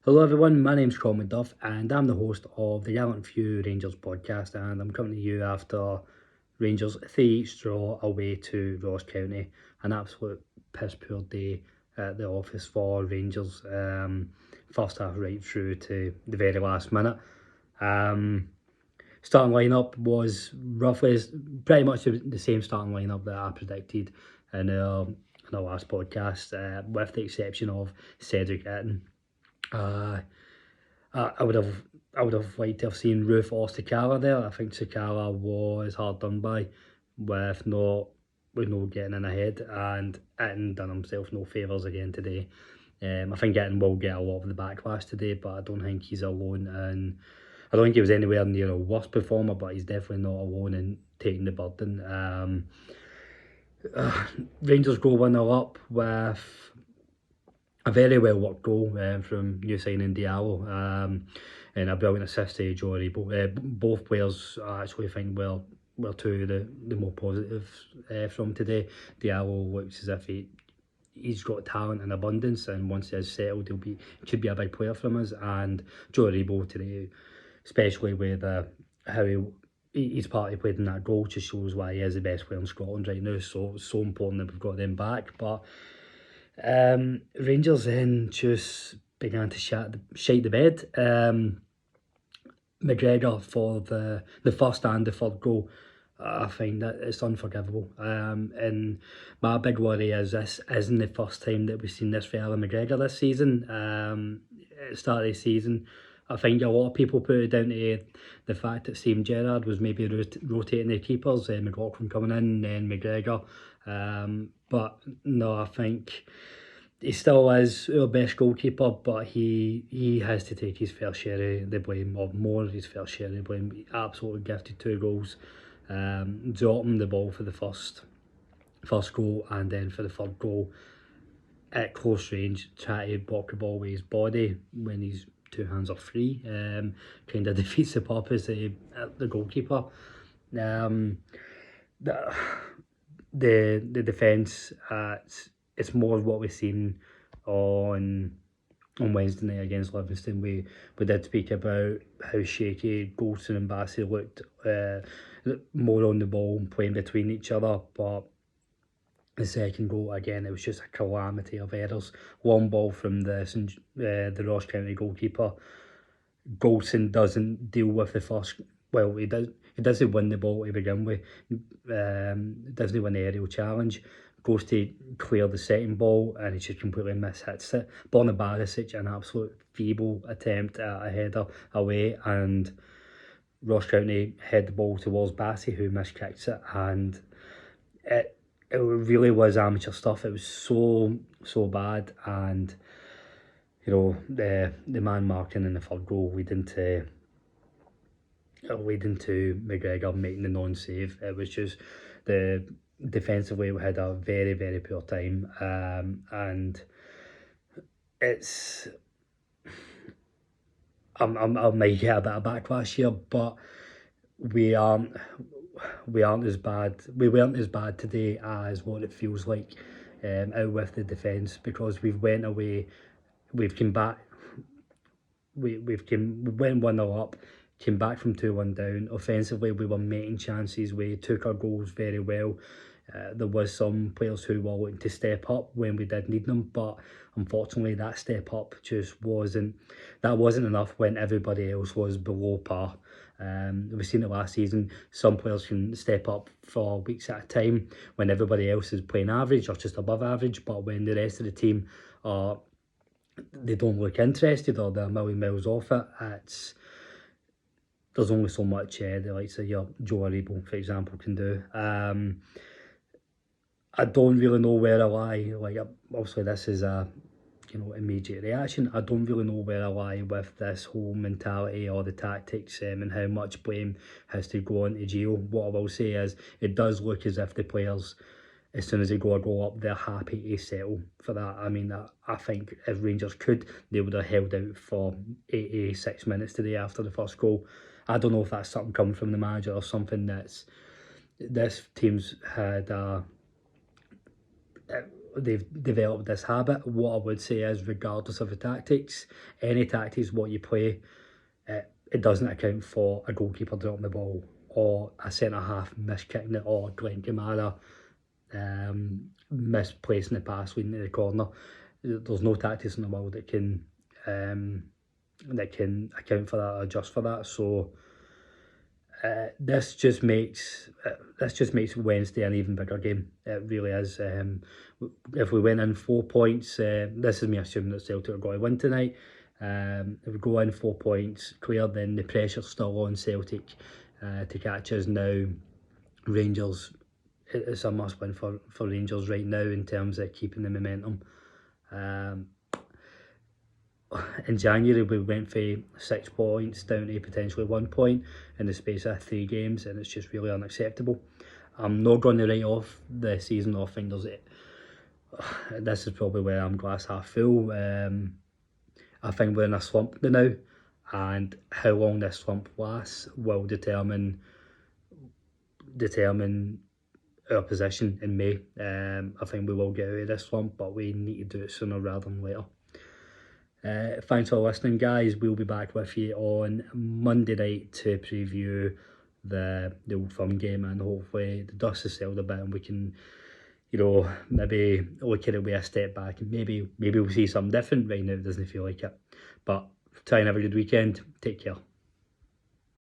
Hello everyone, my name's Colin and I'm the host of the Gallant Few Rangers podcast, and I'm coming to you after Rangers 3 draw away to Ross County. An absolute piss poor day at the office for Rangers. First half right through to the very last minute. Starting lineup was pretty much the same starting lineup that I predicted in our last podcast, with the exception of Cedric Itten. Uh, I would have liked to have seen Roof or Sakala there. I think Sakala was hard done by with no getting in ahead, and Itten done himself no favours again today. I think Itten will get a lot of the backlash today, but I don't think he's alone, and I don't think he was anywhere near a worse performer, but he's definitely not alone in taking the burden. Rangers go 1-0 up with a very well worked goal from new signing Diallo, and a brilliant assist to Joe Aribo. Both players I actually think were two of the more positives from today. Diallo looks as if he's got talent in abundance, and once he's settled, he should be a big player from us. And Joe Aribo today, especially with how his party played in that goal, just shows why he is the best player in Scotland right now. So it's so important that we've got them back, but. Rangers then just began to shite the bed. McGregor for the first and the third goal, I find that it's unforgivable. And my big worry is this isn't the first time that we've seen this for Alan McGregor this season. At the start of the season, I think a lot of people put it down to the fact that Steven Gerrard was maybe rotating the keepers, McLaughlin coming in, then McGregor. But no, I think he still is our best goalkeeper, but he has to take his fair share of the blame, or more of his fair share of the blame. He absolutely gifted 2 goals. Dropping the ball for the first goal, and then for the third goal at close range, try to block the ball with his body when his two hands are free. Kind of defeats the purpose of the goalkeeper. Um, the the defence, it's more of what we've seen on Wednesday night against Livingston. We did speak about how shaky Goldson and Bassey looked, more on the ball and playing between each other, but the second goal, again, it was just a calamity of errors. Long ball from the Ross County goalkeeper. Goldson doesn't deal with the first. Well, he does. He doesn't win the ball to begin with. Doesn't win the aerial challenge. Goes to clear the second ball, and he just completely mishits it. Borna Barisic, an absolute feeble attempt at a header away, and Ross County head the ball towards Bassey, who miskicks it, and it really was amateur stuff. It was so bad, and the man marking in the third goal leading to McGregor making the non-save. It was just the defensively we had a very very poor time, and it's I might get a bit of backlash here, but we aren't as bad. We weren't as bad today as what it feels like out with the defence, because we've went away, we've come back, we went 1-0 up, came back from 2-1 down. Offensively, we were making chances. We took our goals very well. There was some players who were looking to step up when we did need them, but unfortunately that step up just wasn't enough when everybody else was below par. We've seen it last season. Some players can step up for weeks at a time when everybody else is playing average or just above average, but when the rest of the team are, they don't look interested or they're a million miles off it, there's only so much the likes of your Joe Aribo, for example, can do. I don't really know where I lie. Like, obviously this is a immediate reaction. I don't really know where I lie with this whole mentality or the tactics, and how much blame has to go on to Gio. What I will say is it does look as if the players, as soon as they go a goal up, they're happy to settle for that. I mean, I think if Rangers could, they would have held out for 86 minutes today after the first goal. I don't know if that's something coming from the manager or something this team's had they've developed this habit. What I would say is, regardless of the tactics, any tactics, what you play, it doesn't account for a goalkeeper dropping the ball, or a centre-half miskicking it, or Glenn Kamara misplacing the pass leading to the corner. There's no tactics in the world that can account for that or adjust for that. So this just makes Wednesday an even bigger game. It really is. If we win in 4 points, this is me assuming that Celtic are going to win tonight. If we go in 4 points clear, then the pressure's still on Celtic to catch us now. Rangers, it's a must win for Rangers right now in terms of keeping the momentum. In January, we went from 6 points down to potentially 1 point in the space of 3 games, and it's just really unacceptable. I'm not going to write off the season. I think this is probably where I'm glass half full. I think we're in a slump now, and how long this slump lasts will determine our position in May. I think we will get out of this slump, but we need to do it sooner rather than later. Thanks for listening, guys. We'll be back with you on Monday night to preview the Old Firm game, and hopefully the dust has settled a bit and we can, maybe look at it with a step back, and maybe we'll see something different. Right now it doesn't feel like it. But try and have a good weekend. Take care.